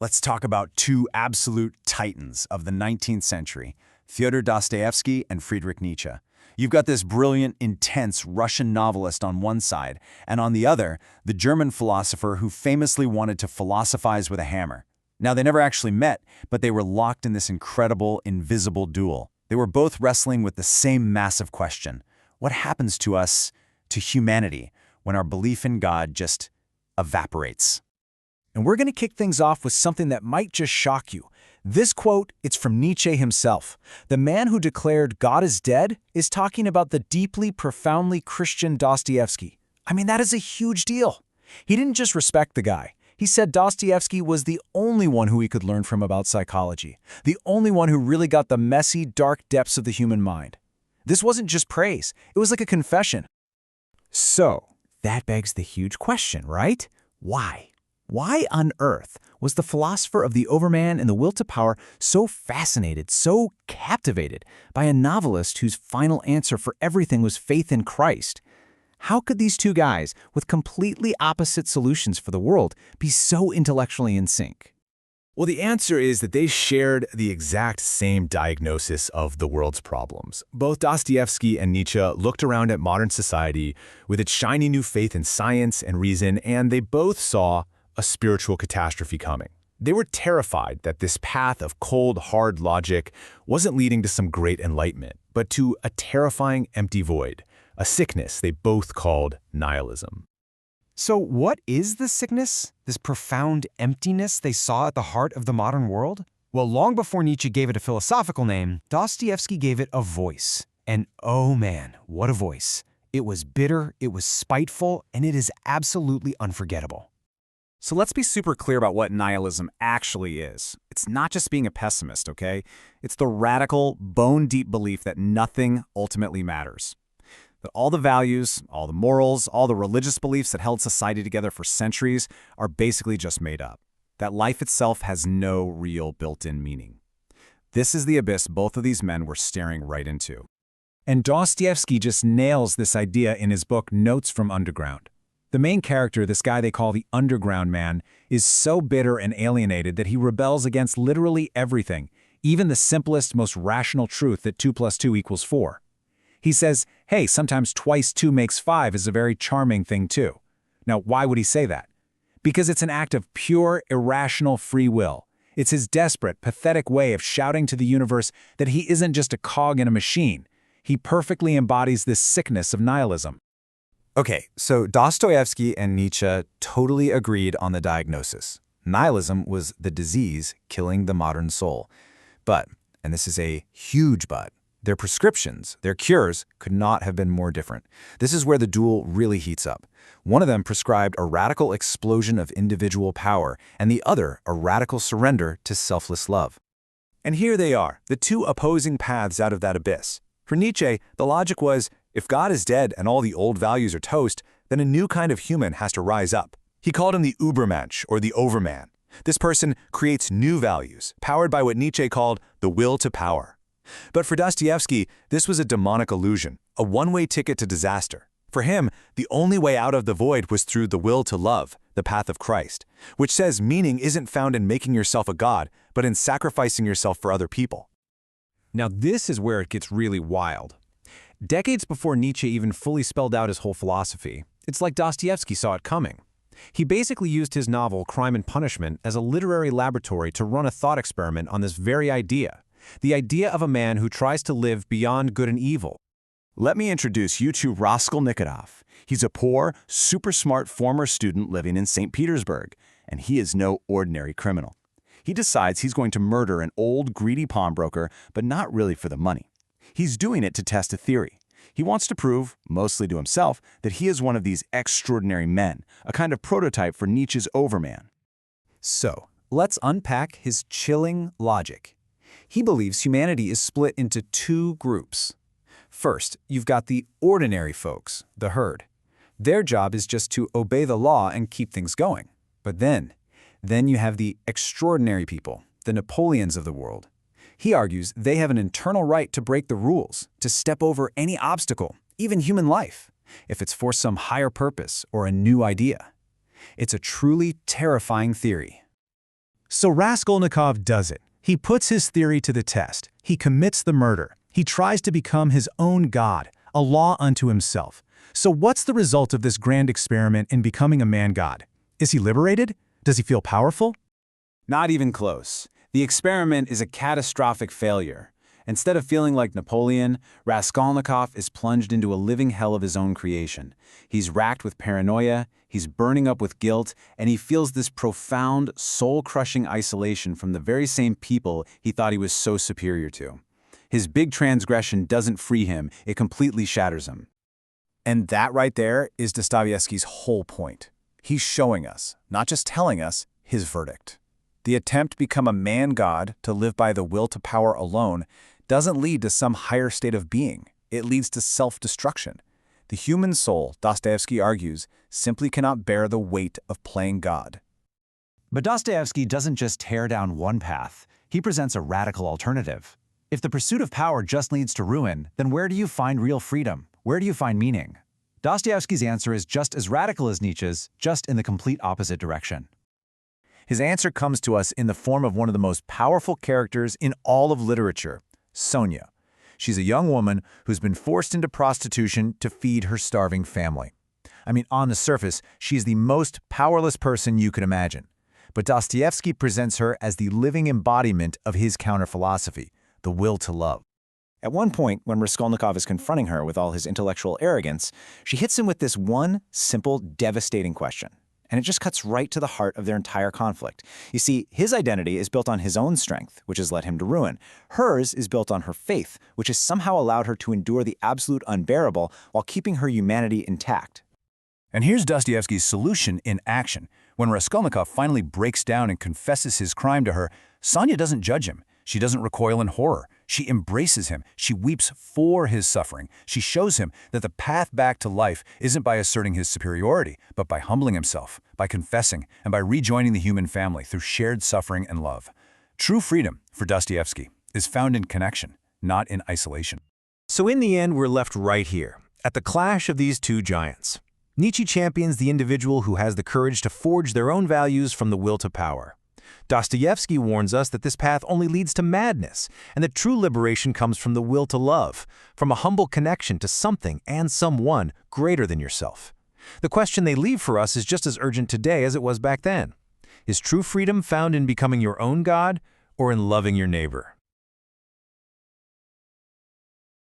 Let's talk about two absolute titans of the 19th century, Fyodor Dostoevsky and Friedrich Nietzsche. You've got this brilliant, intense Russian novelist on one side, and on the other, the German philosopher who famously wanted to philosophize with a hammer. Now, they never actually met, but they were locked in this incredible, invisible duel. They were both wrestling with the same massive question. What happens to us, to humanity, when our belief in God just evaporates? And we're going to kick things off with something that might just shock you. This quote, it's from Nietzsche himself. The man who declared God is dead is talking about the deeply, profoundly Christian Dostoevsky. I mean, that is a huge deal. He didn't just respect the guy. He said Dostoevsky was the only one who he could learn from about psychology, the only one who really got the messy, dark depths of the human mind. This wasn't just praise. It was like a confession. So, that begs the huge question, right? Why? Why on earth was the philosopher of the Overman and the Will to Power so fascinated, so captivated by a novelist whose final answer for everything was faith in Christ? How could these two guys, with completely opposite solutions for the world, be so intellectually in sync? Well, the answer is that they shared the exact same diagnosis of the world's problems. Both Dostoevsky and Nietzsche looked around at modern society with its shiny new faith in science and reason, and they both saw a spiritual catastrophe coming. They were terrified that this path of cold, hard logic wasn't leading to some great enlightenment, but to a terrifying empty void, a sickness they both called nihilism. So what is this sickness, this profound emptiness they saw at the heart of the modern world? Well, long before Nietzsche gave it a philosophical name, Dostoevsky gave it a voice. And oh man, what a voice. It was bitter, it was spiteful, and it is absolutely unforgettable. So let's be super clear about what nihilism actually is. It's not just being a pessimist, okay? It's the radical, bone-deep belief that nothing ultimately matters. That all the values, all the morals, all the religious beliefs that held society together for centuries are basically just made up. That life itself has no real built-in meaning. This is the abyss both of these men were staring right into. And Dostoevsky just nails this idea in his book Notes from Underground. The main character, this guy they call the Underground Man, is so bitter and alienated that he rebels against literally everything, even the simplest, most rational truth that 2 + 2 = 4. He says, hey, sometimes twice 2 makes 5 is a very charming thing too. Now, why would he say that? Because it's an act of pure, irrational free will. It's his desperate, pathetic way of shouting to the universe that he isn't just a cog in a machine. He perfectly embodies this sickness of nihilism. Okay, so Dostoevsky and Nietzsche totally agreed on the diagnosis. Nihilism was the disease killing the modern soul. But, and this is a huge but, their prescriptions, their cures, could not have been more different. This is where the duel really heats up. One of them prescribed a radical explosion of individual power, and the other a radical surrender to selfless love. And here they are, the two opposing paths out of that abyss. For Nietzsche, the logic was, if God is dead and all the old values are toast, then a new kind of human has to rise up. He called him the Übermensch, or the Overman. This person creates new values, powered by what Nietzsche called the will to power. But for Dostoevsky, this was a demonic illusion, a one-way ticket to disaster. For him, the only way out of the void was through the will to love, the path of Christ, which says meaning isn't found in making yourself a god, but in sacrificing yourself for other people. Now this is where it gets really wild. Decades before Nietzsche even fully spelled out his whole philosophy, it's like Dostoevsky saw it coming. He basically used his novel Crime and Punishment as a literary laboratory to run a thought experiment on this very idea, the idea of a man who tries to live beyond good and evil. Let me introduce you to Raskolnikov. He's a poor, super smart former student living in St. Petersburg, and he is no ordinary criminal. He decides he's going to murder an old, greedy pawnbroker, but not really for the money. He's doing it to test a theory. He wants to prove, mostly to himself, that he is one of these extraordinary men, a kind of prototype for Nietzsche's Overman. So, let's unpack his chilling logic. He believes humanity is split into two groups. First, you've got the ordinary folks, the herd. Their job is just to obey the law and keep things going. But then you have the extraordinary people, the Napoleons of the world. He argues they have an internal right to break the rules, to step over any obstacle, even human life, if it's for some higher purpose or a new idea. It's a truly terrifying theory. So Raskolnikov does it. He puts his theory to the test. He commits the murder. He tries to become his own god, a law unto himself. So what's the result of this grand experiment in becoming a man-god? Is he liberated? Does he feel powerful? Not even close. The experiment is a catastrophic failure. Instead of feeling like Napoleon, Raskolnikov is plunged into a living hell of his own creation. He's racked with paranoia, he's burning up with guilt, and he feels this profound, soul-crushing isolation from the very same people he thought he was so superior to. His big transgression doesn't free him, it completely shatters him. And that right there is Dostoevsky's whole point. He's showing us, not just telling us, his verdict. The attempt to become a man-god, to live by the will to power alone, doesn't lead to some higher state of being. It leads to self-destruction. The human soul, Dostoevsky argues, simply cannot bear the weight of playing God. But Dostoevsky doesn't just tear down one path. He presents a radical alternative. If the pursuit of power just leads to ruin, then where do you find real freedom? Where do you find meaning? Dostoevsky's answer is just as radical as Nietzsche's, just in the complete opposite direction. His answer comes to us in the form of one of the most powerful characters in all of literature, Sonia. She's a young woman who's been forced into prostitution to feed her starving family. I mean, on the surface, she's the most powerless person you could imagine. But Dostoevsky presents her as the living embodiment of his counter-philosophy, the will to love. At one point, when Raskolnikov is confronting her with all his intellectual arrogance, she hits him with this one simple, devastating question. And it just cuts right to the heart of their entire conflict. You see, his identity is built on his own strength, which has led him to ruin. Hers is built on her faith, which has somehow allowed her to endure the absolute unbearable while keeping her humanity intact. And here's Dostoevsky's solution in action. When Raskolnikov finally breaks down and confesses his crime to her, Sonia doesn't judge him. She doesn't recoil in horror. She embraces him. She weeps for his suffering. She shows him that the path back to life isn't by asserting his superiority, but by humbling himself, by confessing, and by rejoining the human family through shared suffering and love. True freedom, for Dostoevsky, is found in connection, not in isolation. So in the end, we're left right here, at the clash of these two giants. Nietzsche champions the individual who has the courage to forge their own values from the will to power. Dostoevsky warns us that this path only leads to madness, and that true liberation comes from the will to love, from a humble connection to something and someone greater than yourself. The question they leave for us is just as urgent today as it was back then. Is true freedom found in becoming your own God or in loving your neighbor?